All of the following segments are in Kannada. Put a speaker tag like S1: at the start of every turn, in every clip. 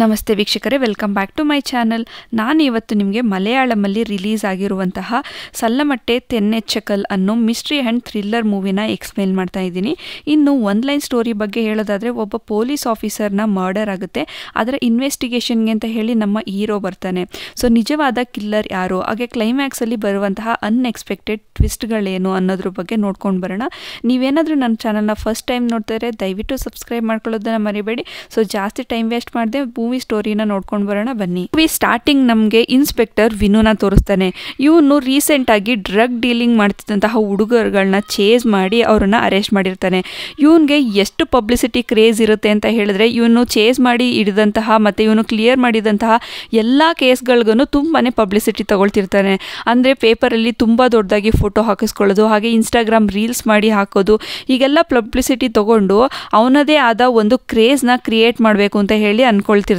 S1: ನಮಸ್ತೆ ವೀಕ್ಷಕರೇ, welcome back to my channel. ನಾನು ಇವತ್ತು ನಿಮಗೆ ಮಲಯಾಳಮಲ್ಲಿ ರಿಲೀಸ್ ಆಗಿರುವಂತಹ ಸಲ್ಲಮಟ್ಟೆ ತೆನ್ನೆಚ್ಚಕಲ್ ಅನ್ನೋ ಮಿಸ್ಟ್ರಿ ಆ್ಯಂಡ್ ಥ್ರಿಲ್ಲರ್ ಮೂವಿನ ಎಕ್ಸ್ಪ್ಲೇನ್ ಮಾಡ್ತಾ ಇದ್ದೀನಿ. ಇನ್ನು ಒಂದು ಲೈನ್ ಸ್ಟೋರಿ ಬಗ್ಗೆ ಹೇಳೋದಾದರೆ, ಒಬ್ಬ ಪೊಲೀಸ್ ಆಫೀಸರ್ನ ಮರ್ಡರ್ ಆಗುತ್ತೆ. ಅದರ ಇನ್ವೆಸ್ಟಿಗೇಷನ್ಗೆ ಅಂತ ಹೇಳಿ ನಮ್ಮ ಹೀರೋ ಬರ್ತಾನೆ. ಸೊ ನಿಜವಾದ ಕಿಲ್ಲರ್ ಯಾರು, ಹಾಗೆ ಕ್ಲೈಮ್ಯಾಕ್ಸಲ್ಲಿ ಬರುವಂತಹ ಅನ್ಎಕ್ಸ್ಪೆಕ್ಟೆಡ್ ಟ್ವಿಸ್ಟ್ಗಳೇನು ಅನ್ನೋದ್ರ ಬಗ್ಗೆ ನೋಡ್ಕೊಂಡು ಬರೋಣ. ನೀವೇನಾದರೂ ನನ್ನ ಚಾನಲ್ನ ಫಸ್ಟ್ ಟೈಮ್ ನೋಡ್ತಾರೆ ದಯವಿಟ್ಟು ಸಬ್ಸ್ಕ್ರೈಬ್ ಮಾಡ್ಕೊಳ್ಳೋದನ್ನ ಮರಿಬೇಡಿ. ಸೊ ಜಾಸ್ತಿ ಟೈಮ್ ವೇಸ್ಟ್ ಮಾಡದೆ ಮೂವಿ ಸ್ಟೋರಿನ ನೋಡ್ಕೊಂಡು ಬರೋಣ ಬನ್ನಿ. ಮೂವಿ ಸ್ಟಾರ್ಟಿಂಗ್ ನಮಗೆ ಇನ್ಸ್ಪೆಕ್ಟರ್ ವಿನುನ ತೋರಿಸ್ತಾನೆ. ಇವನು ರೀಸೆಂಟ್ ಆಗಿ ಡ್ರಗ್ ಡೀಲಿಂಗ್ ಮಾಡ್ತಿದ್ದಂತಹ ಹುಡುಗರುಗಳನ್ನ ಚೇಸ್ ಮಾಡಿ ಅವ್ರನ್ನ ಅರೆಸ್ಟ್ ಮಾಡಿರ್ತಾನೆ. ಇವನ್ಗೆ ಎಷ್ಟು ಪಬ್ಲಿಸಿಟಿ ಕ್ರೇಜ್ ಇರುತ್ತೆ ಅಂತ ಹೇಳಿದ್ರೆ, ಇವನು ಚೇಸ್ ಮಾಡಿ ಹಿಡಿದಂತಹ ಮತ್ತು ಇವನು ಕ್ಲಿಯರ್ ಮಾಡಿದಂತಹ ಎಲ್ಲ ಕೇಸ್ಗಳಿಗೂ ತುಂಬಾ ಪಬ್ಲಿಸಿಟಿ ತಗೊಳ್ತಿರ್ತಾನೆ. ಅಂದರೆ ಪೇಪರಲ್ಲಿ ತುಂಬ ದೊಡ್ಡದಾಗಿ ಫೋಟೋ ಹಾಕಿಸ್ಕೊಳ್ಳೋದು, ಹಾಗೆ ಇನ್ಸ್ಟಾಗ್ರಾಮ್ ರೀಲ್ಸ್ ಮಾಡಿ ಹಾಕೋದು, ಹೀಗೆಲ್ಲ ಪಬ್ಲಿಸಿಟಿ ತಗೊಂಡು ಅವನದೇ ಆದ ಒಂದು ಕ್ರೇಜ್ನ ಕ್ರಿಯೇಟ್ ಮಾಡಬೇಕು ಅಂತ ಹೇಳಿ ಅಂದ್ಕೊಳ್ತಿರ್ತಾನೆ.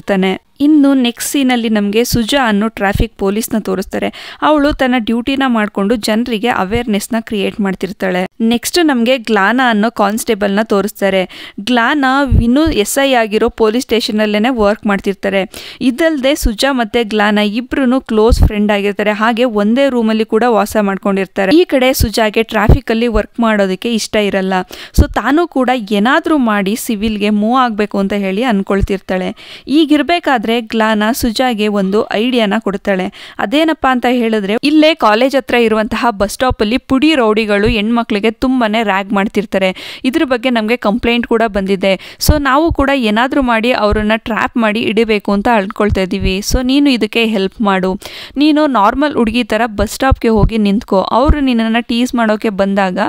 S1: ಇನ್ನು ನೆಕ್ಸ್ಟ್ ಸೀನಲ್ಲಿ ನಮಗೆ ಸುಜಾ ಅನ್ನೋ ಟ್ರಾಫಿಕ್ ಪೊಲೀಸ್ನ ತೋರಿಸ್ತಾರೆ. ಅವಳು ತನ್ನ ಡ್ಯೂಟಿನ ಮಾಡಿಕೊಂಡು ಜನರಿಗೆ ಅವೇರ್ನೆಸ್ನ ಕ್ರಿಯೇಟ್ ಮಾಡ್ತಿರ್ತಾಳೆ. ನೆಕ್ಸ್ಟ್ ನಮಗೆ ಗ್ಲಾನಾ ಅನ್ನೋ ಕಾನ್ಸ್ಟೇಬಲ್ನ ತೋರಿಸ್ತಾರೆ. ಗ್ಲಾನಾ ವಿನು SI ಆಗಿರೋ ಪೊಲೀಸ್ ಸ್ಟೇಷನಲ್ಲೇ ವರ್ಕ್ ಮಾಡ್ತಿರ್ತಾರೆ. ಇದಲ್ಲದೆ ಸುಜಾ ಮತ್ತೆ ಗ್ಲಾನಾ ಇಬ್ರು ಕ್ಲೋಸ್ ಫ್ರೆಂಡ್ ಆಗಿರ್ತಾರೆ. ಹಾಗೆ ಒಂದೇ ರೂಮಲ್ಲಿ ಕೂಡ ವಾಸ ಮಾಡ್ಕೊಂಡಿರ್ತಾರೆ. ಈ ಕಡೆ ಸುಜಾಗೆ ಟ್ರಾಫಿಕಲ್ಲಿ ವರ್ಕ್ ಮಾಡೋದಕ್ಕೆ ಇಷ್ಟ ಇರಲ್ಲ. ಸೊ ತಾನು ಕೂಡ ಏನಾದರೂ ಮಾಡಿ ಸಿವಿಲ್ಗೆ ಮೂವ್ ಆಗಬೇಕು ಅಂತ ಹೇಳಿ ಅನ್ಕೊಳ್ತಿರ್ತಾಳೆ. ಈಗಿರ್ಬೇಕಾದ್ರೆ ಗ್ಲಾನಾ ಸುಜಾಗೆ ಒಂದು ಐಡಿಯಾನ ಕೊಡ್ತಾಳೆ. ಅದೇನಪ್ಪಾ ಅಂತ ಹೇಳಿದ್ರೆ, ಇಲ್ಲೇ ಕಾಲೇಜ್ ಹತ್ರ ಇರುವಂತಹ ಬಸ್ ಸ್ಟಾಪ್ ಅಲ್ಲಿ ಪುಡಿ ರೌಡಿಗಳು ಹೆಣ್ಮಕ್ಳಿಗೆ ತುಂಬಾನೇ ರ್ಯಾಗ್ ಮಾಡ್ತಿರ್ತಾರೆ. ಇದ್ರ ಬಗ್ಗೆ ನಮಗೆ ಕಂಪ್ಲೇಂಟ್ ಕೂಡ ಬಂದಿದೆ. ಸೊ ನಾವು ಕೂಡ ಏನಾದರೂ ಮಾಡಿ ಅವರನ್ನ ಟ್ರ್ಯಾಪ್ ಮಾಡಿ ಇಡಬೇಕು ಅಂತ ಅಳ್ಕೊಳ್ತಾ ಇದ್ದೀವಿ. ಸೊ ನೀನು ಇದಕ್ಕೆ ಹೆಲ್ಪ್ ಮಾಡು. ನೀನು ನಾರ್ಮಲ್ ಹುಡುಗಿ ಥರ ಬಸ್ ಸ್ಟಾಪ್ಗೆ ಹೋಗಿ ನಿಂತ್ಕೋ. ಅವರು ನಿನ್ನನ್ನು ಟೀಸ್ ಮಾಡೋಕೆ ಬಂದಾಗ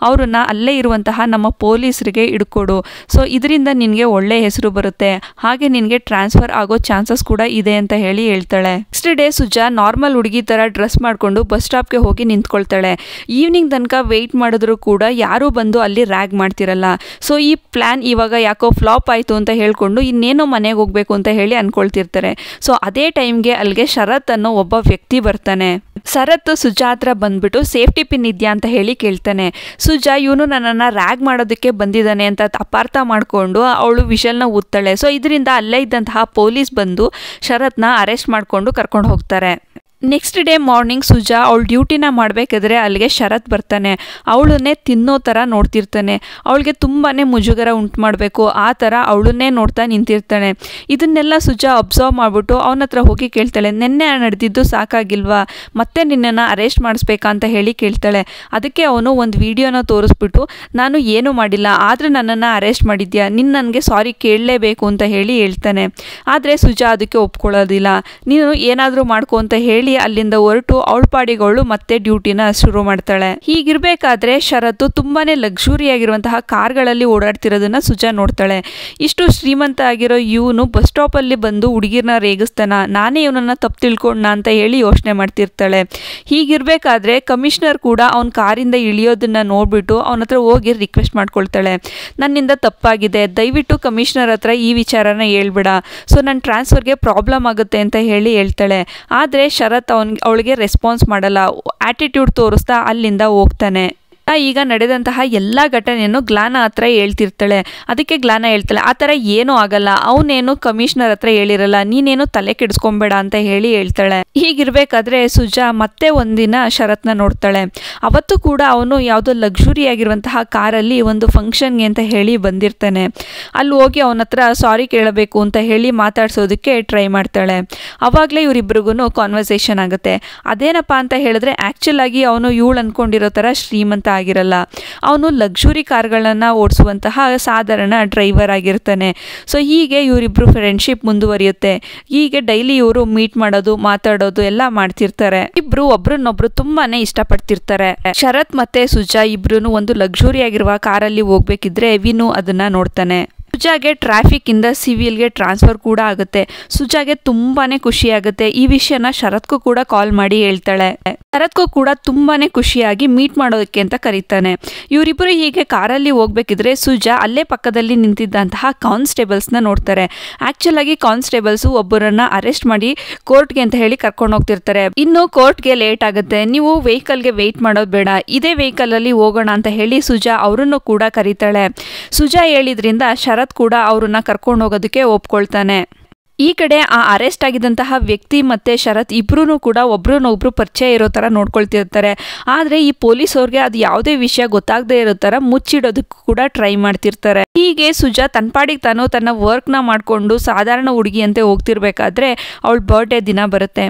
S1: ಅವ್ರನ್ನ ಅಲ್ಲೇ ಇರುವಂತಹ ನಮ್ಮ ಪೊಲೀಸರಿಗೆ ಹಿಡ್ಕೊಡು. ಸೊ ಇದರಿಂದ ನಿನಗೆ ಒಳ್ಳೆ ಹೆಸರು ಬರುತ್ತೆ, ಹಾಗೆ ನಿನಗೆ ಟ್ರಾನ್ಸ್ಫರ್ ಆಗೋ ಚಾನ್ಸಸ್ ಕೂಡ ಇದೆ ಅಂತ ಹೇಳಿ ಹೇಳ್ತಾಳೆ. ನೆಕ್ಸ್ಟ್ ಡೇ ಸುಜಾ ನಾರ್ಮಲ್ ಹುಡುಗಿ ತರ ಡ್ರೆಸ್ ಮಾಡ್ಕೊಂಡು ಬಸ್ ಸ್ಟಾಪ್ಗೆ ಹೋಗಿ ನಿಂತ್ಕೊಳ್ತಾಳೆ. ಈವ್ನಿಂಗ್ ತನಕ ವೆಯ್ಟ್ ಮಾಡಿದ್ರು ಕೂಡ ಯಾರು ಬಂದು ಅಲ್ಲಿ ರ್ಯಾಗ್ ಮಾಡ್ತಿರಲ್ಲ. ಸೊ ಈ ಪ್ಲಾನ್ ಇವಾಗ ಯಾಕೋ ಫ್ಲಾಪ್ ಆಯ್ತು ಅಂತ ಹೇಳ್ಕೊಂಡು ಇನ್ನೇನೋ ಮನೆಗೆ ಹೋಗ್ಬೇಕು ಅಂತ ಹೇಳಿ ಅನ್ಕೊಳ್ತಿರ್ತಾರೆ. ಸೊ ಅದೇ ಟೈಮ್ಗೆ ಅಲ್ಲಿಗೆ ಶರತ್ ಅನ್ನೋ ಒಬ್ಬ ವ್ಯಕ್ತಿ ಬರ್ತಾನೆ. ಶರತ್ ಸುಜಾ ಹತ್ರ ಬಂದ್ಬಿಟ್ಟು ಸೇಫ್ಟಿ ಪಿನ್ ಇದೆಯಾ ಅಂತ ಹೇಳಿ ಕೇಳ್ತಾನೆ. ಸುಜಾ ಇವನು ನನ್ನನ್ನು ರ್ಯಾಗ್ ಮಾಡೋದಕ್ಕೆ ಬಂದಿದ್ದಾನೆ ಅಂತ ಅಪಾರ್ಥ ಮಾಡಿಕೊಂಡು ಅವಳು ವಿಷಲ್ನ ಊದ್ತಾಳೆ. ಸೊ ಇದರಿಂದ ಅಲ್ಲೇ ಇದ್ದಂತಹ ಪೊಲೀಸ್ ಬಂದು ಶರತ್ನ ಅರೆಸ್ಟ್ ಮಾಡಿಕೊಂಡು ಕರ್ಕೊಂಡು ಹೋಗ್ತಾರೆ. ನೆಕ್ಸ್ಟ್ ಡೇ ಮಾರ್ನಿಂಗ್ ಸುಜಾ ಅವಳು ಡ್ಯೂಟಿನ ಮಾಡಬೇಕಾದ್ರೆ ಅಲ್ಲಿಗೆ ಶರತ್ ಬರ್ತಾನೆ. ಅವಳನ್ನೇ ತಿನ್ನೋ ಥರ ನೋಡ್ತಿರ್ತಾನೆ. ಅವಳಿಗೆ ತುಂಬಾ ಮುಜುಗರ ಉಂಟು ಮಾಡಬೇಕು ಆ ಥರ ಅವಳನ್ನೇ ನೋಡ್ತಾ ನಿಂತಿರ್ತಾನೆ. ಇದನ್ನೆಲ್ಲ ಸುಜಾ ಅಬ್ಸರ್ವ್ ಮಾಡಿಬಿಟ್ಟು ಅವನ ಹತ್ರ ಹೋಗಿ ಕೇಳ್ತಾಳೆ, ನೆನ್ನೆ ನಡೆದಿದ್ದು ಸಾಕಾಗಿಲ್ವಾ, ಮತ್ತೆ ನಿನ್ನನ್ನು ಅರೆಸ್ಟ್ ಮಾಡಿಸ್ಬೇಕಾ ಅಂತ ಹೇಳಿ ಕೇಳ್ತಾಳೆ. ಅದಕ್ಕೆ ಅವನು ಒಂದು ವಿಡಿಯೋನ ತೋರಿಸ್ಬಿಟ್ಟು, ನಾನು ಏನೂ ಮಾಡಿಲ್ಲ ಆದರೆ ನನ್ನನ್ನು ಅರೆಸ್ಟ್ ಮಾಡಿದ್ಯಾ, ನನಗೆ ಸಾರಿ ಕೇಳಲೇಬೇಕು ಅಂತ ಹೇಳಿ ಹೇಳ್ತಾನೆ. ಆದರೆ ಸುಜಾ ಅದಕ್ಕೆ ಒಪ್ಕೊಳ್ಳೋದಿಲ್ಲ. ನೀನು ಏನಾದರೂ ಮಾಡ್ಕೊ ಅಂತ ಹೇಳಿ ಅಲ್ಲಿಂದ ಹೊರಟು ಅವಳ ಪಾಡಿಗಳು ಮತ್ತೆ ಡ್ಯೂಟಿನ ಶುರು ಮಾಡ್ತಾಳೆ. ಹೀಗಿರ್ಬೇಕಾದ್ರೆ ಶರತ್ತು ತುಂಬಾನೇ ಲಕ್ಸುರಿ ಆಗಿರುವಂತಹ ಕಾರ್ಗಳಲ್ಲಿ ಓಡಾಡ್ತಿರೋದನ್ನ ಸುಜಾ ನೋಡ್ತಾಳೆ. ಇಷ್ಟು ಶ್ರೀಮಂತ ಆಗಿರೋ ಇವನು ಬಸ್ ಸ್ಟಾಪ್ ಅಲ್ಲಿ ಬಂದು ಹುಡುಗಿರ್ನ ರೇಗಿಸ್ತಾನ, ನಾನೇ ಇವನನ್ನ ತಪ್ಪು ತಿಳ್ಕೊಂಡ ಅಂತ ಹೇಳಿ ಯೋಚನೆ ಮಾಡ್ತಿರ್ತಾಳೆ. ಹೀಗಿರ್ಬೇಕಾದ್ರೆ ಕಮಿಷನರ್ ಕೂಡ ಅವನ ಕಾರಿಂದ ಇಳಿಯೋದನ್ನ ನೋಡ್ಬಿಟ್ಟು ಅವನ ಹತ್ರ ಹೋಗಿ ರಿಕ್ವೆಸ್ಟ್ ಮಾಡ್ಕೊಳ್ತಾಳೆ, ನನ್ನಿಂದ ತಪ್ಪಾಗಿದೆ, ದಯವಿಟ್ಟು ಕಮಿಷನರ್ ಹತ್ರ ಈ ವಿಚಾರನ ಹೇಳ್ಬಿಡ, ಸೊ ನನ್ನ ಟ್ರಾನ್ಸ್ಫರ್ಗೆ ಪ್ರಾಬ್ಲಮ್ ಆಗುತ್ತೆ ಅಂತ ಹೇಳಿ ಹೇಳ್ತಾಳೆ. ಆದರೆ ಶರತ್ ಅವಳಿಗೆ ರೆಸ್ಪಾನ್ಸ್ ಮಾಡಲ್ಲ. ಆಟಿಟ್ಯೂಡ್ ತೋರಿಸ್ತಾ ಅಲ್ಲಿಂದ ಹೋಗ್ತಾನೆ. ಈಗ ನಡೆದಂತಹ ಎಲ್ಲ ಘಟನೆಯನ್ನು ಗ್ಲಾನಾ ಹತ್ರ ಹೇಳ್ತಿರ್ತಾಳೆ. ಅದಕ್ಕೆ ಗ್ಲಾನಾ ಹೇಳ್ತಾಳೆ, ಆ ಥರ ಏನೂ ಆಗಲ್ಲ, ಅವನೇನು ಕಮಿಷನರ್ ಹತ್ರ ಹೇಳಿರಲ್ಲ, ನೀನೇನು ತಲೆ ಕೆಡಿಸ್ಕೊಂಬೇಡ ಅಂತ ಹೇಳಿ ಹೇಳ್ತಾಳೆ. ಹೀಗಿರ್ಬೇಕಾದ್ರೆ ಸುಜಾ ಮತ್ತೆ ಒಂದಿನ ಶರತ್ನ ನೋಡ್ತಾಳೆ. ಅವತ್ತು ಕೂಡ ಅವನು ಯಾವುದೋ ಲಕ್ಸುರಿ ಆಗಿರುವಂತಹ ಕಾರಲ್ಲಿ ಒಂದು ಫಂಕ್ಷನ್ಗೆ ಅಂತ ಹೇಳಿ ಬಂದಿರ್ತಾನೆ. ಅಲ್ಲಿ ಹೋಗಿ ಅವನ ಹತ್ರ ಸಾರಿ ಕೇಳಬೇಕು ಅಂತ ಹೇಳಿ ಮಾತಾಡ್ಸೋದಕ್ಕೆ ಟ್ರೈ ಮಾಡ್ತಾಳೆ. ಅವಾಗಲೇ ಇವರಿಬ್ರಿಗೂ ಕಾನ್ವರ್ಸೇಷನ್ ಆಗುತ್ತೆ. ಅದೇನಪ್ಪ ಅಂತ ಹೇಳಿದ್ರೆ, ಆ್ಯಕ್ಚುಲ್ ಆಗಿ ಅವನು ಇವಳು ಅಂದ್ಕೊಂಡಿರೋ ಥರ ಶ್ರೀಮಂತ ಆಗಿರಲ್ಲ. ಅವನು ಲಕ್ಸುರಿ ಕಾರ್ಗಳನ್ನ ಓಡಿಸುವಂತಹ ಸಾಧಾರಣ ಡ್ರೈವರ್ ಆಗಿರ್ತಾನೆ. ಸೊ ಹೀಗೆ ಇವರಿಬ್ರು ಫ್ರೆಂಡ್ಶಿಪ್ ಮುಂದುವರಿಯುತ್ತೆ. ಹೀಗೆ ಡೈಲಿ ಇವರು ಮೀಟ್ ಮಾಡೋದು, ಮಾತಾಡೋದು ಎಲ್ಲ ಮಾಡ್ತಿರ್ತಾರೆ. ಇಬ್ರು ಒಬ್ರನ್ನೊಬ್ರು ತುಂಬಾನೇ ಇಷ್ಟಪಡ್ತಿರ್ತಾರೆ. ಶರತ್ ಮತ್ತೆ ಸುಜಾ ಇಬ್ರು ಒಂದು ಲಕ್ಸುರಿ ಆಗಿರುವ ಕಾರಲ್ಲಿ ಹೋಗ್ಬೇಕಿದ್ರೆ ವಿನು ಅದನ್ನ ನೋಡ್ತಾನೆ. ಸುಜಾಗೆ ಟ್ರಾಫಿಕ್ ಇಂದ ಸಿವಿಲ್ಗೆ ಟ್ರಾನ್ಸ್ಫರ್ ಕೂಡ ಆಗುತ್ತೆ. ಸುಜಾಗೆ ತುಂಬಾನೇ ಖುಷಿ ಆಗುತ್ತೆ. ಈ ವಿಷಯನ ಶರತ್ಗೂ ಕೂಡ ಕಾಲ್ ಮಾಡಿ ಹೇಳ್ತಾಳೆ. ಶರತ್ಗೂ ಕೂಡ ತುಂಬಾನೇ ಖುಷಿಯಾಗಿ ಮೀಟ್ ಮಾಡೋದಕ್ಕೆ ಅಂತ ಕರೀತಾನೆ. ಇವರಿಬ್ಬರು ಹೀಗೆ ಕಾರಲ್ಲಿ ಹೋಗ್ಬೇಕಿದ್ರೆ ಸುಜಾ ಅಲ್ಲೇ ಪಕ್ಕದಲ್ಲಿ ನಿಂತಿದ್ದಂತಹ ಕಾನ್ಸ್ಟೇಬಲ್ಸ್ನ ನೋಡ್ತಾರೆ. ಆಕ್ಚುಲ್ ಆಗಿ ಕಾನ್ಸ್ಟೇಬಲ್ಸ್ ಒಬ್ಬರನ್ನ ಅರೆಸ್ಟ್ ಮಾಡಿ ಕೋರ್ಟ್ಗೆ ಅಂತ ಹೇಳಿ ಕರ್ಕೊಂಡು ಹೋಗ್ತಿರ್ತಾರೆ. ಇನ್ನು ಕೋರ್ಟ್ಗೆ ಲೇಟ್ ಆಗುತ್ತೆ, ನೀವು ವೆಹಿಕಲ್ಗೆ ವೆಯ್ಟ್ ಮಾಡೋದು ಬೇಡ, ಇದೇ ವೆಹಿಕಲ್ ಅಲ್ಲಿ ಹೋಗೋಣ ಅಂತ ಹೇಳಿ ಸುಜಾ ಅವರನ್ನು ಕೂಡ ಕರೀತಾಳೆ. ಸುಜಾ ಹೇಳಿದ್ರಿಂದ ಶರತ್ ಕೂಡ ಅವ್ರನ್ನ ಕರ್ಕೊಂಡು ಹೋಗೋದಕ್ಕೆ ಒಪ್ಕೊಳ್ತಾನೆ. ಈ ಕಡೆ ಆ ಅರೆಸ್ಟ್ ಆಗಿದ್ದಂತಹ ವ್ಯಕ್ತಿ ಮತ್ತು ಶರತ್ ಇಬ್ಬರೂ ಕೂಡ ಒಬ್ರನ್ನೊಬ್ರು ಪರಿಚಯ ಇರೋ ಥರ ನೋಡ್ಕೊಳ್ತಿರ್ತಾರೆ. ಆದರೆ ಈ ಪೊಲೀಸವ್ರಿಗೆ ಅದು ಯಾವುದೇ ವಿಷಯ ಗೊತ್ತಾಗದೇ ಇರೋ ಥರ ಮುಚ್ಚಿಡೋದಕ್ಕೂ ಕೂಡ ಟ್ರೈ ಮಾಡ್ತಿರ್ತಾರೆ. ಹೀಗೆ ಸುಜಾ ತನ್ನ ಪಾಡಿಗೆ ತಾನು ತನ್ನ ವರ್ಕ್ನ ಮಾಡಿಕೊಂಡು ಸಾಧಾರಣ ಹುಡುಗಿಯಂತೆ ಹೋಗ್ತಿರ್ಬೇಕಾದ್ರೆ ಅವಳ ಬರ್ಡೇ ದಿನ ಬರುತ್ತೆ.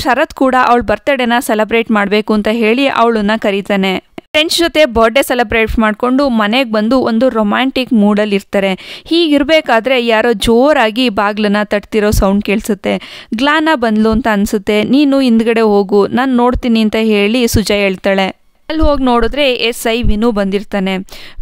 S1: ಶರತ್ ಕೂಡ ಅವಳ ಬರ್ತ್ಡೇನ ಸೆಲೆಬ್ರೇಟ್ ಮಾಡಬೇಕು ಅಂತ ಹೇಳಿ ಅವಳನ್ನ ಕರೀತಾನೆ. ಫ್ರೆಂಡ್ಸ್ ಜೊತೆ ಬರ್ಡೇ ಸೆಲೆಬ್ರೇಟ್ ಮಾಡಿಕೊಂಡು ಮನೆಗೆ ಬಂದು ಒಂದು ರೊಮ್ಯಾಂಟಿಕ್ ಮೂಡಲ್ಲಿ ಇರ್ತಾರೆ. ಹೀಗಿರಬೇಕಾದ್ರೆ ಯಾರೋ ಜೋರಾಗಿ ಬಾಗ್ಲನ್ನ ತಟ್ತಿರೋ ಸೌಂಡ್ ಕೇಳಿಸುತ್ತೆ. ಗ್ಲಾನ ಬಂದ್ಲು ಅಂತ ಅನಿಸುತ್ತೆ. ನೀನು ಹಿಂದ್ಗಡೆ ಹೋಗು, ನಾನು ನೋಡ್ತೀನಿ ಅಂತ ಹೇಳಿ ಸುಜಾ ಹೇಳ್ತಾಳೆ. ಅಲ್ಲಿ ಹೋಗಿ ನೋಡಿದ್ರೆ SI ವಿನು ಬಂದಿರ್ತಾನೆ.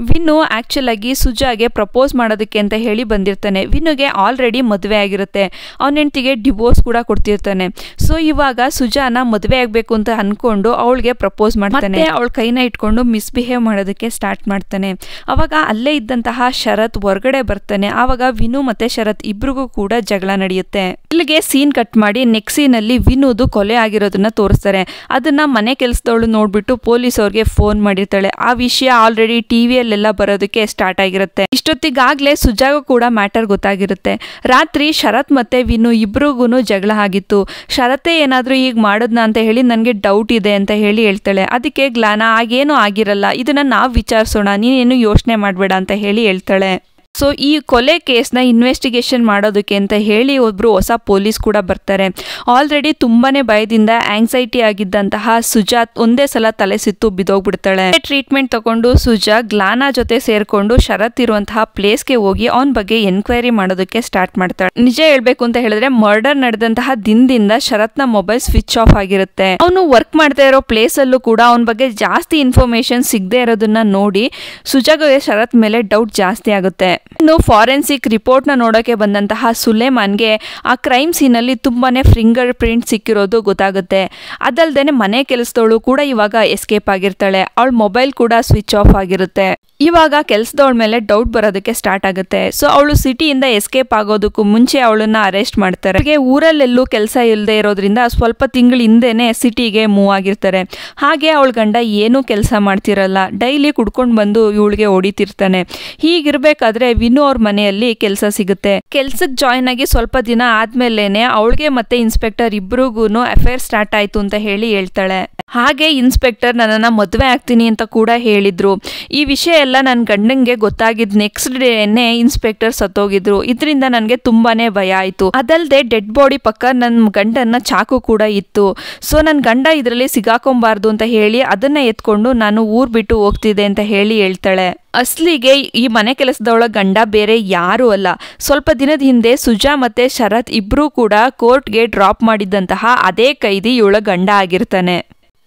S1: ವಿನು ಆ್ಯಕ್ಚುಲಾಗಿ ಸುಜಾಗೆ ಪ್ರಪೋಸ್ ಮಾಡೋದಕ್ಕೆ ಅಂತ ಹೇಳಿ ಬಂದಿರ್ತಾನೆ. ವಿನುಗೆ ಆಲ್ರೆಡಿ ಮದುವೆ ಆಗಿರುತ್ತೆ. ಅವನ ಹೆಂಡತಿಗೆ ಡಿವೋರ್ಸ್ ಕೂಡ ಕೊಡ್ತಿರ್ತಾನೆ. ಸೊ ಇವಾಗ ಸುಜಾನ ಮದುವೆ ಆಗಬೇಕು ಅಂತ ಅಂದ್ಕೊಂಡು ಅವಳಿಗೆ ಪ್ರಪೋಸ್ ಮಾಡ್ತಾನೆ. ಅವಳ ಕೈನ ಇಟ್ಕೊಂಡು ಮಿಸ್ಬಿಹೇವ್ ಮಾಡೋದಕ್ಕೆ ಸ್ಟಾರ್ಟ್ ಮಾಡ್ತಾನೆ. ಅವಾಗ ಅಲ್ಲೇ ಇದ್ದಂತಹ ಶರತ್ ಹೊರಗಡೆ ಬರ್ತಾನೆ. ಆವಾಗ ವಿನು ಮತ್ತು ಶರತ್ ಇಬ್ರಿಗೂ ಕೂಡ ಜಗಳ ನಡೆಯುತ್ತೆ. ಇಲ್ಲಿಗೆ ಸೀನ್ ಕಟ್ ಮಾಡಿ ನೆಕ್ಸ್ಟ್ ಸೀನಲ್ಲಿ ವಿನುದು ಕೊಲೆ ಆಗಿರೋದನ್ನ ತೋರಿಸ್ತಾರೆ. ಅದನ್ನ ಮನೆ ಕೆಲಸದವಳು ನೋಡ್ಬಿಟ್ಟು ಪೊಲೀಸ್ ಅವ್ರಿಗೆ ಫೋನ್ ಮಾಡಿರ್ತಾಳೆ. ಆ ವಿಷಯ ಆಲ್ರೆಡಿ ಟಿವಿಯಲ್ಲೆಲ್ಲ ಬರೋದಕ್ಕೆ ಸ್ಟಾರ್ಟ್ ಆಗಿರುತ್ತೆ. ಇಷ್ಟೊತ್ತಿಗಾಗ್ಲೇ ಸುಜಾಗೂ ಕೂಡ ಮ್ಯಾಟರ್ ಗೊತ್ತಾಗಿರುತ್ತೆ. ರಾತ್ರಿ ಶರತ್ ಮತ್ತೆ ವಿನು ಇಬ್ರಿಗೂ ಜಗಳ ಆಗಿತ್ತು. ಶರತ್ತೇ ಏನಾದರೂ ಈಗ ಮಾಡೋದ್ನ ಅಂತ ಹೇಳಿ ನನಗೆ ಡೌಟ್ ಇದೆ ಅಂತ ಹೇಳಿ ಹೇಳ್ತಾಳೆ. ಅದಕ್ಕೆ ಗ್ಲಾನ ಆಗೇನೂ ಆಗಿರಲ್ಲ, ಇದನ್ನ ನಾವು ವಿಚಾರಿಸೋಣ, ನೀನೇನು ಯೋಚನೆ ಮಾಡಬೇಡ ಅಂತ ಹೇಳಿ ಹೇಳ್ತಾಳೆ. ಸೊ ಈ ಕೊಲೆ ಕೇಸ್ನ ಇನ್ವೆಸ್ಟಿಗೇಷನ್ ಮಾಡೋದಕ್ಕೆ ಅಂತ ಹೇಳಿ ಒಬ್ಬರು ಹೊಸ ಪೊಲೀಸ್ ಕೂಡ ಬರ್ತಾರೆ. ಆಲ್ರೆಡಿ ತುಂಬಾನೇ ಭಯದಿಂದ ಆಂಗ್ಸೈಟಿ ಆಗಿದ್ದಂತಹ ಸುಜಾ ಒಂದೇ ಸಲ ತಲೆ ಸುತ್ತು ಬಿದ್ದೋಗ್ಬಿಡ್ತಾಳೆ. ಟ್ರೀಟ್ಮೆಂಟ್ ತಗೊಂಡು ಸುಜಾ ಗ್ಲಾನ ಜೊತೆ ಸೇರ್ಕೊಂಡು ಶರತ್ ಇರುವಂತಹ ಪ್ಲೇಸ್ಗೆ ಹೋಗಿ ಅವನ ಬಗ್ಗೆ ಎನ್ಕ್ವೈರಿ ಮಾಡೋದಕ್ಕೆ ಸ್ಟಾರ್ಟ್ ಮಾಡ್ತಾಳೆ. ನಿಜ ಹೇಳ್ಬೇಕು ಅಂತ ಹೇಳಿದ್ರೆ ಮರ್ಡರ್ ನಡೆದಂತಹ ದಿನದಿಂದ ಶರತ್ನ ಮೊಬೈಲ್ ಸ್ವಿಚ್ ಆಫ್ ಆಗಿರುತ್ತೆ. ಅವನು ವರ್ಕ್ ಮಾಡ್ತಾ ಇರೋ ಪ್ಲೇಸ್ ಅಲ್ಲೂ ಕೂಡ ಅವನ ಬಗ್ಗೆ ಜಾಸ್ತಿ ಇನ್ಫಾರ್ಮೇಶನ್ ಸಿಗದೆ ಇರೋದನ್ನ ನೋಡಿ ಸುಜಾಗೆ ಶರತ್ ಮೇಲೆ ಡೌಟ್ ಜಾಸ್ತಿ ಆಗುತ್ತೆ. ಇನ್ನು ಫಾರೆನ್ಸಿಕ್ ರಿಪೋರ್ಟ್ನ ನೋಡೋಕೆ ಬಂದಂತಹ ಸುಲೇಮಾನ್ಗೆ ಆ ಕ್ರೈಮ್ ಸೀನಲ್ಲಿ ತುಂಬಾನೇ ಫಿಂಗರ್ ಪ್ರಿಂಟ್ ಸಿಕ್ಕಿರೋದು ಗೊತ್ತಾಗುತ್ತೆ. ಅದಲ್ದೇನೆ ಮನೆ ಕೆಲಸದವಳು ಕೂಡ ಇವಾಗ ಎಸ್ಕೇಪ್ ಆಗಿರ್ತಾಳೆ. ಅವಳ ಮೊಬೈಲ್ ಕೂಡ ಸ್ವಿಚ್ ಆಫ್ ಆಗಿರುತ್ತೆ. ಇವಾಗ ಕೆಲಸದವಳ ಮೇಲೆ ಡೌಟ್ ಬರೋದಕ್ಕೆ ಸ್ಟಾರ್ಟ್ ಆಗುತ್ತೆ. ಸೊ ಅವಳು ಸಿಟಿಯಿಂದ ಎಸ್ಕೇಪ್ ಆಗೋದಕ್ಕೂ ಮುಂಚೆ ಅವಳನ್ನ ಅರೆಸ್ಟ್ ಮಾಡ್ತಾರೆ. ಹಾಗೆ ಊರಲ್ಲೆಲ್ಲೂ ಕೆಲಸ ಇಲ್ಲದೆ ಇರೋದ್ರಿಂದ ಸ್ವಲ್ಪ ತಿಂಗಳ ಹಿಂದೆನೆ ಸಿಟಿಗೆ ಮೂವ್ ಆಗಿರ್ತಾರೆ. ಹಾಗೆ ಅವಳ ಗಂಡ ಏನೂ ಕೆಲಸ ಮಾಡ್ತಿರಲ್ಲ, ಡೈಲಿ ಕುಡ್ಕೊಂಡು ಬಂದು ಇವಳಿಗೆ ಹೊಡಿತಿರ್ತಾನೆ. ಹೀಗಿರ್ಬೇಕಾದ್ರೆ ವಿನು ಅವ್ರ ಮನೆಯಲ್ಲಿ ಕೆಲಸ ಸಿಗುತ್ತೆ. ಕೆಲ್ಸಕ್ಕೆ ಜಾಯ್ನ್ ಆಗಿ ಸ್ವಲ್ಪ ದಿನ ಆದ್ಮೇಲೆನೆ ಅವಳಿಗೆ ಮತ್ತೆ ಇನ್ಸ್ಪೆಕ್ಟರ್ ಇಬ್ರಿಗೂನು ಅಫೇರ್ ಸ್ಟಾರ್ಟ್ ಆಯ್ತು ಅಂತ ಹೇಳಿ ಹೇಳ್ತಾಳೆ. ಹಾಗೆ ಇನ್ಸ್ಪೆಕ್ಟರ್ ನನ್ನನ್ನ ಮದುವೆ ಆಗ್ತೀನಿ ಅಂತ ಕೂಡ ಹೇಳಿದ್ರು. ಈ ವಿಷಯ ಎಲ್ಲ ನನ್ನ ಗಂಡಂಗೆ ಗೊತ್ತಾಗಿದ್ ನೆಕ್ಸ್ಟ್ ಡೇನೆ ಇನ್ಸ್ಪೆಕ್ಟರ್ ಸತ್ತೋಗಿದ್ರು. ಇದರಿಂದ ನನಗೆ ತುಂಬಾನೇ ಭಯ ಆಯ್ತು. ಅದಲ್ಲದೆ ಡೆಡ್ ಬಾಡಿ ಪಕ್ಕ ನನ್ನ ಗಂಡನ ಚಾಕು ಕೂಡ ಇತ್ತು. ಸೊ ನನ್ನ ಗಂಡ ಇದರಲ್ಲಿ ಸಿಗಾಕೊಂಬಾರ್ದು ಅಂತ ಹೇಳಿ ಅದನ್ನ ಎತ್ಕೊಂಡು ನಾನು ಊರ್ ಬಿಟ್ಟು ಹೋಗ್ತಿದ್ದೆ ಅಂತ ಹೇಳಿ ಹೇಳ್ತಾಳೆ. ಅಸ್ಲಿಗೆ ಈ ಮನೆ ಕೆಲಸದವಳ ಗಂಡ ಬೇರೆ ಯಾರೂ ಅಲ್ಲ. ಸ್ವಲ್ಪ ದಿನದ ಹಿಂದೆ ಸುಜಾ ಮತ್ತೆ ಶರತ್ ಇಬ್ರು ಕೂಡ ಕೋರ್ಟ್ಗೆ ಡ್ರಾಪ್ ಮಾಡಿದ್ದಂತಹ ಅದೇ ಕೈದಿ ಇವಳ ಗಂಡ ಆಗಿರ್ತಾನೆ.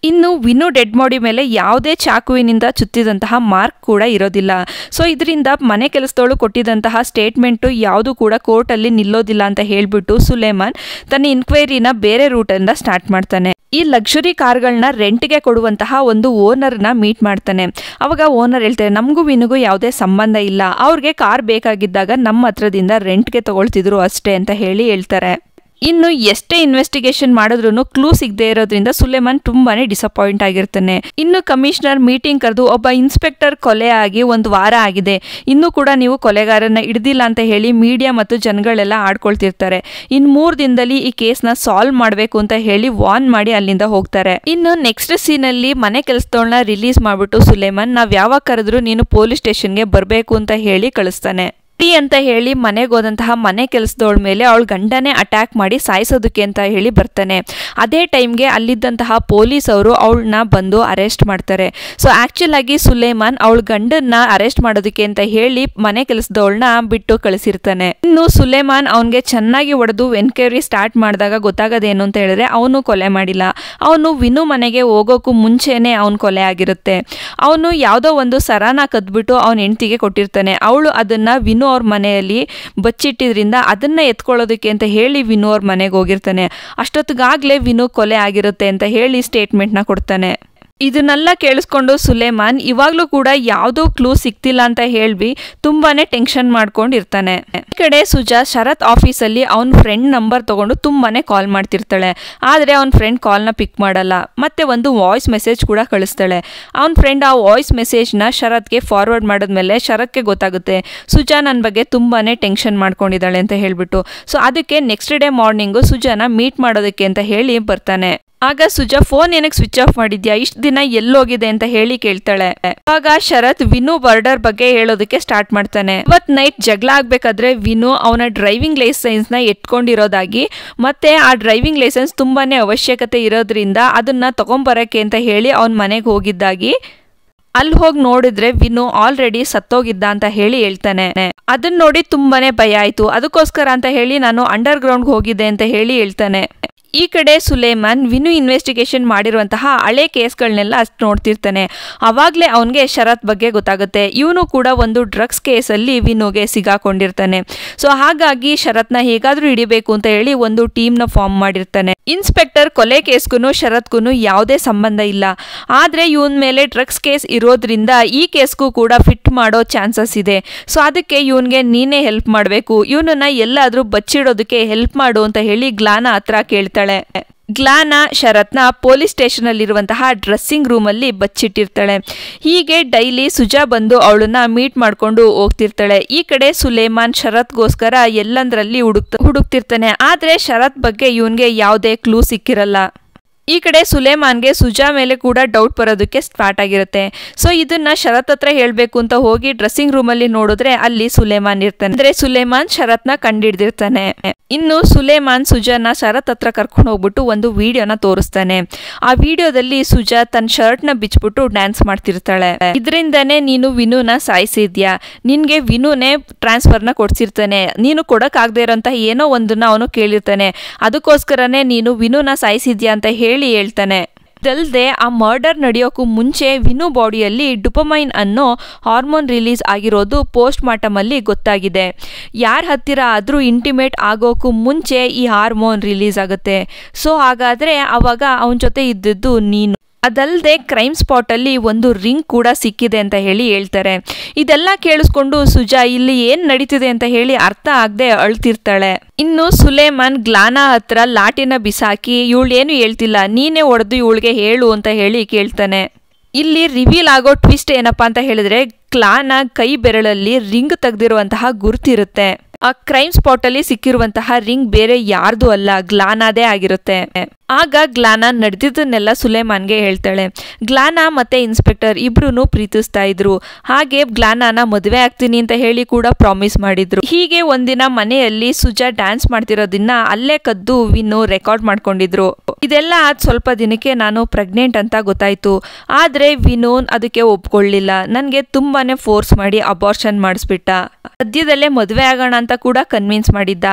S1: ಇನ್ನು ವಿನು ಡೆಡ್ ಬಾಡಿ ಮೇಲೆ ಯಾವುದೇ ಚಾಕುವಿನಿಂದ ಚುತ್ತಿದಂತಹ ಮಾರ್ಕ್ ಕೂಡ ಇರೋದಿಲ್ಲ. ಸೊ ಇದರಿಂದ ಮನೆ ಕೆಲಸದವಳು ಕೊಟ್ಟಿದ್ದಂತಹ ಸ್ಟೇಟ್ಮೆಂಟು ಯಾವುದು ಕೂಡ ಕೋರ್ಟಲ್ಲಿ ನಿಲ್ಲೋದಿಲ್ಲ ಅಂತ ಹೇಳ್ಬಿಟ್ಟು ಸುಲೇಮಾನ್ ತನ್ನ ಇನ್ಕ್ವೈರಿನ ಬೇರೆ ರೂಟಿಂದ ಸ್ಟಾರ್ಟ್ ಮಾಡ್ತಾನೆ. ಈ ಲಕ್ಸುರಿ ಕಾರ್ಗಳನ್ನ ರೆಂಟ್ಗೆ ಕೊಡುವಂತಹ ಒಂದು ಓನರ್ನ ಮೀಟ್ ಮಾಡ್ತಾನೆ. ಅವಾಗ ಓನರ್ ಹೇಳ್ತಾರೆ, ನಮಗೂ ವಿನುಗೂ ಯಾವುದೇ ಸಂಬಂಧ ಇಲ್ಲ, ಅವ್ರಿಗೆ ಕಾರ್ ಬೇಕಾಗಿದ್ದಾಗ ನಮ್ಮ ಹತ್ರದಿಂದ ರೆಂಟ್ಗೆ ತಗೊಳ್ತಿದ್ರು ಅಷ್ಟೇ ಅಂತ ಹೇಳಿ ಹೇಳ್ತಾರೆ. ಇನ್ನು ಎಷ್ಟೇ ಇನ್ವೆಸ್ಟಿಗೇಷನ್ ಮಾಡಿದ್ರು ಕ್ಲೂ ಸಿಗದೆ ಇರೋದ್ರಿಂದ ಸುಲೇಮಾನ್ ತುಂಬಾನೇ ಡಿಸಪಾಯಿಂಟ್ ಆಗಿರ್ತಾನೆ. ಇನ್ನು ಕಮಿಷನರ್ ಮೀಟಿಂಗ್ ಕರೆದು ಒಬ್ಬ ಇನ್ಸ್ಪೆಕ್ಟರ್ ಕೊಲೆ ಆಗಿ 1 ವಾರ ಆಗಿದೆ, ಇನ್ನೂ ಕೂಡ ನೀವು ಕೊಲೆಗಾರನ ಹಿಡ್ದಿಲ್ಲ ಅಂತ ಹೇಳಿ ಮೀಡಿಯಾ ಮತ್ತು ಜನಗಳೆಲ್ಲ ಆಡ್ಕೊಳ್ತಿರ್ತಾರೆ. ಇನ್ನು 3 ದಿನದಲ್ಲಿ ಈ ಕೇಸ್ನ ಸಾಲ್ವ್ ಮಾಡಬೇಕು ಅಂತ ಹೇಳಿ ವಾರ್ನ್ ಮಾಡಿ ಅಲ್ಲಿಂದ ಹೋಗ್ತಾರೆ. ಇನ್ನು ನೆಕ್ಸ್ಟ್ ಸೀನಲ್ಲಿ ಮನೆ ಕೆಲಸದವಳನ್ನ ರಿಲೀಸ್ ಮಾಡ್ಬಿಟ್ಟು ಸುಲೇಮಾನ್ ನಾವ್ ಯಾವಾಗ ಕರೆದ್ರು ನೀನು ಪೊಲೀಸ್ ಸ್ಟೇಷನ್ಗೆ ಬರಬೇಕು ಅಂತ ಹೇಳಿ ಕಳಿಸ್ತಾನೆ. ಅಂತ ಹೇಳಿ ಮನೆಗೆ ಹೋದಂತಹ ಮನೆ ಕೆಲಸದವಳ ಮೇಲೆ ಅವಳ ಗಂಡನೇ ಅಟ್ಯಾಕ್ ಮಾಡಿ ಸಾಯಿಸೋದಕ್ಕೆ ಅಂತ ಹೇಳಿ ಬರ್ತಾನೆ. ಅದೇ ಟೈಮ್ಗೆ ಅಲ್ಲಿದ್ದಂತಹ ಪೊಲೀಸ್ ಅವರು ಅವಳನ್ನ ಬಂದು ಅರೆಸ್ಟ್ ಮಾಡ್ತಾರೆ. ಸೊ ಆಕ್ಚುಲ್ ಆಗಿ ಸುಲೇಮಾನ್ ಅವಳ ಗಂಡನ್ನ ಅರೆಸ್ಟ್ ಮಾಡೋದಕ್ಕೆ ಅಂತ ಹೇಳಿ ಮನೆ ಕೆಲಸದವಳನ್ನ ಬಿಟ್ಟು ಕಳಿಸಿರ್ತಾನೆ. ಇನ್ನು ಸುಲೇಮಾನ್ ಅವನ್ಗೆ ಚೆನ್ನಾಗಿ ಹೊಡೆದು ಎನ್ಕ್ವೈರಿ ಸ್ಟಾರ್ಟ್ ಮಾಡಿದಾಗ ಗೊತ್ತಾಗೋದೇನು ಅಂತ ಹೇಳಿದ್ರೆ ಅವನು ಕೊಲೆ ಮಾಡಿಲ್ಲ. ಅವನು ವಿನು ಮನೆಗೆ ಹೋಗೋಕ್ಕೂ ಮುಂಚೆನೆ ಅವನು ಕೊಲೆ ಆಗಿರುತ್ತೆ. ಅವನು ಯಾವುದೋ ಒಂದು ಸರಾನ ಕದ್ಬಿಟ್ಟು ಅವನ ಹೆಂಡತಿಗೆ ಕೊಟ್ಟಿರ್ತಾನೆ. ಅವಳು ಅದನ್ನ ವಿನು ಅವ್ರ ಮನೆಯಲ್ಲಿ ಬಚ್ಚಿಟ್ಟಿದ್ರಿಂದ ಅದನ್ನ ಎತ್ಕೊಳ್ಳೋದಕ್ಕೆ ಅಂತ ಹೇಳಿ ವಿನು ಅವ್ರ ಮನೆಗೆ ಹೋಗಿರ್ತಾನೆ. ಅಷ್ಟೊತ್ತಿಗಾಗ್ಲೇ ವಿನು ಕೊಲೆ ಆಗಿರುತ್ತೆ ಅಂತ ಹೇಳಿ ಸ್ಟೇಟ್ಮೆಂಟ್ನ ಕೊಡ್ತಾನೆ. ಇದನ್ನೆಲ್ಲ ಕೇಳಿಸ್ಕೊಂಡು ಸುಲೇಮಾನ್ ಇವಾಗ್ಲೂ ಕೂಡ ಯಾವುದೋ ಕ್ಲೂ ಸಿಕ್ತಿಲ್ಲ ಅಂತ ಹೇಳಿ ತುಂಬಾನೇ ಟೆನ್ಷನ್ ಮಾಡ್ಕೊಂಡಿರ್ತಾನೆ. ಈ ಕಡೆ ಸುಜಾ ಶರತ್ ಆಫೀಸಲ್ಲಿ ಅವನ ಫ್ರೆಂಡ್ ನಂಬರ್ ತಗೊಂಡು ತುಂಬಾನೇ ಕಾಲ್ ಮಾಡ್ತಿರ್ತಾಳೆ. ಆದ್ರೆ ಅವನ ಫ್ರೆಂಡ್ ಕಾಲ್ನ ಪಿಕ್ ಮಾಡಲ್ಲ. ಮತ್ತೆ ಒಂದು ವಾಯ್ಸ್ ಮೆಸೇಜ್ ಕೂಡ ಕಳಿಸ್ತಾಳೆ. ಅವನ ಫ್ರೆಂಡ್ ಆ ವಾಯ್ಸ್ ಮೆಸೇಜ್ನ ಶರತ್ಗೆ ಫಾರ್ವರ್ಡ್ ಮಾಡಿದ್ಮೇಲೆ ಶರತ್ಗೆ ಗೊತ್ತಾಗುತ್ತೆ ಸುಜಾ ನನ್ನ ಬಗ್ಗೆ ತುಂಬಾನೇ ಟೆನ್ಷನ್ ಮಾಡ್ಕೊಂಡಿದ್ದಾಳೆ ಅಂತ ಹೇಳ್ಬಿಟ್ಟು. ಸೊ ಅದಕ್ಕೆ ನೆಕ್ಸ್ಟ್ ಡೇ ಮಾರ್ನಿಂಗು ಸುಜಾನ ಮೀಟ್ ಮಾಡೋದಕ್ಕೆ ಅಂತ ಹೇಳಿ ಬರ್ತಾನೆ. ಆಗ ಸುಜಾ ಫೋನ್ ಏನಕ್ಕೆ ಸ್ವಿಚ್ ಆಫ್ ಮಾಡಿದ್ಯಾ, ಇಷ್ಟು ದಿನ ಎಲ್ಲೋಗಿದೆ ಅಂತ ಹೇಳಿ ಕೇಳ್ತಾಳೆ. ಆಗ ಶರತ್ ವಿನು ಬರ್ಡರ್ ಬಗ್ಗೆ ಹೇಳೋದಕ್ಕೆ ಸ್ಟಾರ್ಟ್ ಮಾಡ್ತಾನೆ. ಇವತ್ ನೈಟ್ ಜಗಳ ಆಗ್ಬೇಕಾದ್ರೆ ವಿನು ಅವನ ಡ್ರೈವಿಂಗ್ ಲೈಸೆನ್ಸ್ ನ ಎತ್ಕೊಂಡಿರೋದಾಗಿ ಮತ್ತೆ ಆ ಡ್ರೈವಿಂಗ್ ಲೈಸೆನ್ಸ್ ತುಂಬಾನೇ ಅವಶ್ಯಕತೆ ಇರೋದ್ರಿಂದ ಅದನ್ನ ತಗೊಂಬರಕ್ಕೆ ಅಂತ ಹೇಳಿ ಅವನ ಮನೆಗೆ ಹೋಗಿದ್ದಾಗಿ, ಅಲ್ಲಿ ಹೋಗಿ ನೋಡಿದ್ರೆ ವಿನು ಆಲ್ರೆಡಿ ಸತ್ತೋಗಿದ್ದ ಅಂತ ಹೇಳಿ ಹೇಳ್ತಾನೆ. ಅದನ್ನ ನೋಡಿ ತುಂಬಾನೇ ಭಯ ಆಯ್ತು. ಅದಕ್ಕೋಸ್ಕರ ಅಂತ ಹೇಳಿ ನಾನು ಅಂಡರ್ ಗ್ರೌಂಡ್ ಹೋಗಿದ್ದೆ ಅಂತ ಹೇಳಿ ಹೇಳ್ತಾನೆ. ಈ ಕಡೆ ಸುಲೇಮಾನ್ ವಿನು ಇನ್ವೆಸ್ಟಿಗೇಷನ್ ಮಾಡಿರುವಂತಹ ಹಳೆ ಕೇಸ್ಗಳನ್ನೆಲ್ಲ ಅಷ್ಟು ನೋಡ್ತಿರ್ತಾನೆ. ಅವಾಗಲೇ ಅವನಿಗೆ ಶರತ್ ಬಗ್ಗೆ ಗೊತ್ತಾಗುತ್ತೆ. ಇವನು ಕೂಡ ಒಂದು ಡ್ರಗ್ಸ್ ಕೇಸಲ್ಲಿ ವಿನುಗೆ ಸಿಗಾಕೊಂಡಿರ್ತಾನೆ. ಸೊ ಹಾಗಾಗಿ ಶರತ್ನ ಹೇಗಾದ್ರೂ ಹಿಡಿಬೇಕು ಅಂತ ಹೇಳಿ ಒಂದು ಟೀಮ್ನ ಫಾರ್ಮ್ ಮಾಡಿರ್ತಾನೆ. ಇನ್ಸ್ಪೆಕ್ಟರ್ ಕೊಲೆ ಕೇಸ್ಗೂ ಶರತ್ಗೂ ಯಾವುದೇ ಸಂಬಂಧ ಇಲ್ಲ. ಆದ್ರೆ ಇವನ್ ಮೇಲೆ ಡ್ರಗ್ಸ್ ಕೇಸ್ ಇರೋದ್ರಿಂದ ಈ ಕೇಸ್ಗೂ ಕೂಡ ಫಿಟ್ ಮಾಡೋ ಚಾನ್ಸಸ್ ಇದೆ. ಸೊ ಅದಕ್ಕೆ ಇವನ್ಗೆ ನೀನೇ ಹೆಲ್ಪ್ ಮಾಡಬೇಕು, ಇವನನ್ನ ಎಲ್ಲಾದ್ರೂ ಬಚ್ಚಿಡೋದಕ್ಕೆ ಹೆಲ್ಪ್ ಮಾಡು ಅಂತ ಹೇಳಿ ಗ್ಲಾನಾ ಹತ್ರ ಕೇಳ್ತಾಳೆ. ಗ್ಲಾನಾ ಶರತ್ನ ಪೊಲೀಸ್ ಸ್ಟೇಷನ್ ಅಲ್ಲಿರುವಂತಹ ಡ್ರೆಸ್ಸಿಂಗ್ ರೂಮ್ ಅಲ್ಲಿ ಬಚ್ಚಿಟ್ಟಿರ್ತಾಳೆ. ಹೀಗೆ ಡೈಲಿ ಸುಜಾ ಬಂದು ಅವಳನ್ನ ಮೀಟ್ ಮಾಡ್ಕೊಂಡು ಹೋಗ್ತಿರ್ತಾಳೆ. ಈ ಕಡೆ ಸುಲೇಮಾನ್ ಶರತ್ಗೋಸ್ಕರ ಎಲ್ಲಂದ್ರಲ್ಲಿ ಹುಡುಕ್ತಿರ್ತಾನೆ. ಆದ್ರೆ ಶರತ್ ಬಗ್ಗೆ ಇವನ್ಗೆ ಯಾವುದೇ ಕ್ಲೂ ಸಿಕ್ಕಿರಲ್ಲ. ಈ ಕಡೆ ಸುಲೇಮಾನ್ಗೆ ಸುಜಾ ಮೇಲೆ ಕೂಡ ಡೌಟ್ ಬರೋದಕ್ಕೆ ಸ್ಟಾರ್ಟ್ ಆಗಿರುತ್ತೆ. ಸೊ ಇದನ್ನ ಶರತ್ ಹತ್ರ ಹೇಳ್ಬೇಕು ಅಂತ ಹೋಗಿ ಡ್ರೆಸ್ಸಿಂಗ್ ರೂಮ್ ಅಲ್ಲಿ ನೋಡಿದ್ರೆ ಅಲ್ಲಿ ಸುಲೇಮಾನ್ ಇರ್ತಾನೆ. ಅಂದ್ರೆ ಸುಲೇಮಾನ್ ಶರತ್ನ ಕಂಡಿಡ್ದಿರ್ತಾನೆ. ಇನ್ನು ಸುಲೇಮಾನ್ ಸುಜಾನ ಶರತ್ ಹತ್ರ ಕರ್ಕೊಂಡು ಹೋಗ್ಬಿಟ್ಟು ಒಂದು ವಿಡಿಯೋನ ತೋರಿಸ್ತಾನೆ. ಆ ವಿಡಿಯೋದಲ್ಲಿ ಸುಜಾ ತನ್ನ ಶರ್ಟ್ ನ ಬಿಚ್ಬಿಟ್ಟು ಡ್ಯಾನ್ಸ್ ಮಾಡ್ತಿರ್ತಾಳೆ. ಇದರಿಂದಾನೇ ನೀನು ವಿನುನ ಸಾಯಿಸಿದ್ಯಾ, ನಿನ್ಗೆ ವಿನುನೇ ಟ್ರಾನ್ಸ್ಫರ್ನ ಕೊಡ್ಸಿರ್ತಾನೆ, ನೀನು ಕೊಡಕ್ ಆಗದೆ ಇರೋಂತ ಏನೋ ಒಂದನ್ನ ಅವನು ಕೇಳಿರ್ತಾನೆ, ಅದಕ್ಕೋಸ್ಕರನೇ ನೀನು ವಿನುನ ಸಾಯಿಸಿದ್ಯಾ ಅಂತ ಹೇಳಿ ಹೇಳ್ತಾನೆ. ಇದಲ್ಲದೆ ಆ ಮರ್ಡರ್ ನಡೆಯೋಕ್ಕೂ ಮುಂಚೆ ವಿನು ಬಾಡಿಯಲ್ಲಿ ಡುಪಮೈನ್ ಅನ್ನೋ ಹಾರ್ಮೋನ್ ರಿಲೀಸ್ ಆಗಿರೋದು ಪೋಸ್ಟ್ ಮಾರ್ಟಮ್ ಅಲ್ಲಿ ಗೊತ್ತಾಗಿದೆ. ಯಾರ ಹತ್ತಿರ ಆದ್ರೂ ಇಂಟಿಮೇಟ್ ಆಗೋಕ್ಕೂ ಮುಂಚೆ ಈ ಹಾರ್ಮೋನ್ ರಿಲೀಸ್ ಆಗುತ್ತೆ. ಸೊ ಹಾಗಾದ್ರೆ ಅವಾಗ ಅವನ ಜೊತೆ ಇದ್ದದ್ದು ನೀನು. ಅದಲ್ಲದೆ ಕ್ರೈಮ್ ಸ್ಪಾಟ್ ಅಲ್ಲಿ ಒಂದು ರಿಂಗ್ ಕೂಡ ಸಿಕ್ಕಿದೆ ಅಂತ ಹೇಳಿ ಹೇಳ್ತಾರೆ. ಇದೆಲ್ಲ ಕೇಳಿಸ್ಕೊಂಡು ಸುಜಾ ಇಲ್ಲಿ ಏನ್ ನಡೀತಿದೆ ಅಂತ ಹೇಳಿ ಅರ್ಥ ಆಗದೆ ಅಳ್ತಿರ್ತಾಳೆ. ಇನ್ನು ಸುಲೇಮಾನ್ ಗ್ಲಾನಾ ಹತ್ರ ಲಾಟಿನ ಬಿಸಾಕಿ ಇವಳೇನು ಹೇಳ್ತಿಲ್ಲ, ನೀನೇ ಹೊಡೆದು ಇವಳಿಗೆ ಹೇಳು ಅಂತ ಹೇಳಿ ಕೇಳ್ತಾನೆ. ಇಲ್ಲಿ ರಿವೀಲ್ ಆಗೋ ಟ್ವಿಸ್ಟ್ ಏನಪ್ಪಾ ಅಂತ ಹೇಳಿದ್ರೆ ಗ್ಲಾನಾ ಕೈ ಬೆರಳಲ್ಲಿ ರಿಂಗ್ ತೆಗೆದಿರುವಂತಹ ಗುರುತಿರುತ್ತೆ. ಆ ಕ್ರೈಮ್ ಸ್ಪಾಟ್ ಅಲ್ಲಿ ಸಿಕ್ಕಿರುವಂತಹ ರಿಂಗ್ ಬೇರೆ ಯಾರ್ದು ಅಲ್ಲ, ಗ್ಲಾನಾದೇ ಆಗಿರುತ್ತೆ. ಆಗ ಗ್ಲಾನಾ ನಡೆದಿದ್ದನ್ನೆಲ್ಲ ಸುಲೇಮಾನ್ಗೆ ಹೇಳ್ತಾಳೆ. ಗ್ಲಾನಾ ಮತ್ತೆ ಇನ್ಸ್ಪೆಕ್ಟರ್ ಇಬ್ರು ಪ್ರೀತಿಸ್ತಾ ಇದ್ರು. ಹಾಗೆ ಗ್ಲಾನಾನ ಮದುವೆ ಆಗ್ತೀನಿ ಅಂತ ಹೇಳಿ ಕೂಡ ಪ್ರಾಮಿಸ್ ಮಾಡಿದ್ರು. ಹೀಗೆ ಒಂದಿನ ಮನೆಯಲ್ಲಿ ಸುಜಾ ಡ್ಯಾನ್ಸ್ ಮಾಡ್ತಿರೋದನ್ನ ಅಲ್ಲೇ ಕದ್ದು ವಿನು ರೆಕಾರ್ಡ್ ಮಾಡ್ಕೊಂಡಿದ್ರು. ಇದೆಲ್ಲ ಆದ ಸ್ವಲ್ಪ ದಿನಕ್ಕೆ ನಾನು ಪ್ರೆಗ್ನೆಂಟ್ ಅಂತ ಗೊತ್ತಾಯ್ತು. ಆದ್ರೆ ವಿನು ಅದಕ್ಕೆ ಒಪ್ಕೊಳ್ಳಿಲ್ಲ. ನನ್ಗೆ ತುಂಬಾನೇ ಫೋರ್ಸ್ ಮಾಡಿ ಅಬಾರ್ಷನ್ ಮಾಡಿಸ್ಬಿಟ್ಟ. ಸದ್ಯದಲ್ಲೇ ಮದುವೆ ಆಗೋಣ ಅಂತ ಕೂಡ ಕನ್ವಿನ್ಸ್ ಮಾಡಿದ್ದ.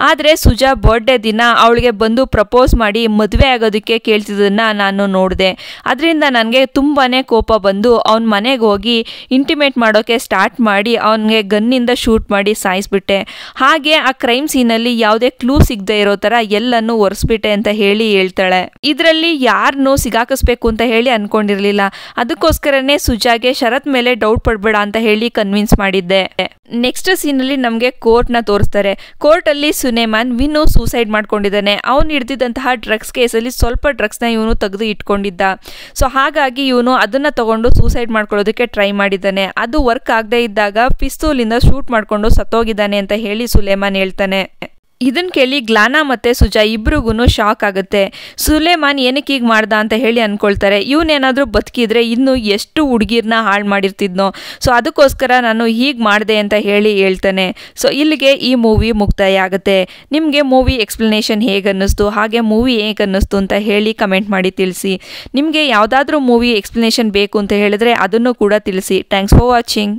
S1: ಆದ್ರೆ ಸುಜಾ ಬರ್ಡೇ ದಿನ ಅವಳಿಗೆ ಬಂದು ಪ್ರಪೋಸ್ ಮಾಡಿ ಮದುವೆ ಆಗೋದಕ್ಕೆ ಕೇಳ್ತಿದ್ದನ್ನ ನಾನು ನೋಡಿದೆ. ಅದರಿಂದ ನನಗೆ ತುಂಬಾನೇ ಕೋಪ ಬಂದು ಅವನ ಮನೆಗೆ ಹೋಗಿ ಇಂಟಿಮೇಟ್ ಮಾಡೋಕೆ ಸ್ಟಾರ್ಟ್ ಮಾಡಿ ಅವನಿಗೆ ಗನ್ನಿಂದ ಶೂಟ್ ಮಾಡಿ ಸಾಯಿಸ್ಬಿಟ್ಟೆ. ಹಾಗೆ ಆ ಕ್ರೈಮ್ ಸೀನಲ್ಲಿ ಯಾವುದೇ ಕ್ಲೂ ಸಿಗದೆ ಇರೋ ಥರ ಎಲ್ಲನೂ ಒರೆಸ್ಬಿಟ್ಟೆ ಅಂತ ಹೇಳಿ ಹೇಳ್ತಾಳೆ. ಇದರಲ್ಲಿ ಯಾರನ್ನೂ ಸಿಗಾಕಿಸ್ಬೇಕು ಅಂತ ಹೇಳಿ ಅನ್ಕೊಂಡಿರ್ಲಿಲ್ಲ. ಅದಕ್ಕೋಸ್ಕರನೇ ಸುಜಾಗೆ ಶರತ್ ಮೇಲೆ ಡೌಟ್ ಪಡ್ಬೇಡ ಅಂತ ಹೇಳಿ ಕನ್ವಿನ್ಸ್ ಮಾಡಿದ್ದೆ. ನೆಕ್ಸ್ಟ್ ಸೀನಲ್ಲಿ ನಮಗೆ ಕೋರ್ಟ್ನ ತೋರಿಸ್ತಾರೆ. ಕೋರ್ಟಲ್ಲಿ ಸುಲೇಮಾನ್ ವಿನು ಸೂಸೈಡ್ ಮಾಡ್ಕೊಂಡಿದ್ದಾನೆ. ಅವನು ಹಿಡಿದಿದ್ದಂತಹ ಡ್ರಗ್ಸ್ ಕೇಸಲ್ಲಿ ಸ್ವಲ್ಪ ಡ್ರಗ್ಸ್ನ ಇವನು ತೆಗೆದು ಇಟ್ಕೊಂಡಿದ್ದ. ಸೊ ಹಾಗಾಗಿ ಇವನು ಅದನ್ನು ತಗೊಂಡು ಸೂಸೈಡ್ ಮಾಡ್ಕೊಳ್ಳೋದಕ್ಕೆ ಟ್ರೈ ಮಾಡಿದ್ದಾನೆ. ಅದು ವರ್ಕ್ ಆಗದೆ ಇದ್ದಾಗ ಪಿಸ್ತೂಲಿಂದ ಶೂಟ್ ಮಾಡಿಕೊಂಡು ಸತ್ತೋಗಿದ್ದಾನೆ ಅಂತ ಹೇಳಿ ಸುಲೇಮಾನ್ ಹೇಳ್ತಾನೆ. ಇದನ್ನ ಕೇಳಿ ಗ್ಲಾನಾ ಮತ್ತೆ ಸುಜಾ ಇಬ್ರಿಗೂ ಶಾಕ್ ಆಗುತ್ತೆ. ಸುಲೇಮಾನ್ ಏನಕ್ಕೆ ಹೀಗೆ ಮಾಡ್ದ ಅಂತ ಹೇಳಿ ಅನ್ಕೊಳ್ತಾರೆ. ಇವನೇನಾದ್ರೂ ಬದುಕಿದ್ರೆ ಇನ್ನು ಎಷ್ಟು ಹುಡುಗಿರ್ನ ಹಾಳು ಮಾಡಿರ್ತಿದ್ನೋ, ಸೊ ಅದಕ್ಕೋಸ್ಕರ ನಾನು ಹೀಗೆ ಮಾಡಿದೆ ಅಂತ ಹೇಳಿ ಹೇಳ್ತಾನೆ. ಸೊ ಇಲ್ಲಿಗೆ ಈ ಮೂವಿ ಮುಕ್ತಾಯ ಆಗುತ್ತೆ. ನಿಮಗೆ ಮೂವಿ ಎಕ್ಸ್ಪ್ಲನೇಷನ್ ಹೇಗೆ ಅನ್ನಿಸ್ತು, ಹಾಗೆ ಮೂವಿ ಹೇಗೆ ಅನ್ನಿಸ್ತು ಅಂತ ಹೇಳಿ ಕಮೆಂಟ್ ಮಾಡಿ ತಿಳಿಸಿ. ನಿಮಗೆ ಯಾವುದಾದ್ರೂ ಮೂವಿ ಎಕ್ಸ್ಪ್ಲನೇಷನ್ ಬೇಕು ಅಂತ ಹೇಳಿದ್ರೆ ಅದನ್ನು ಕೂಡ ತಿಳಿಸಿ. Thanks for watching.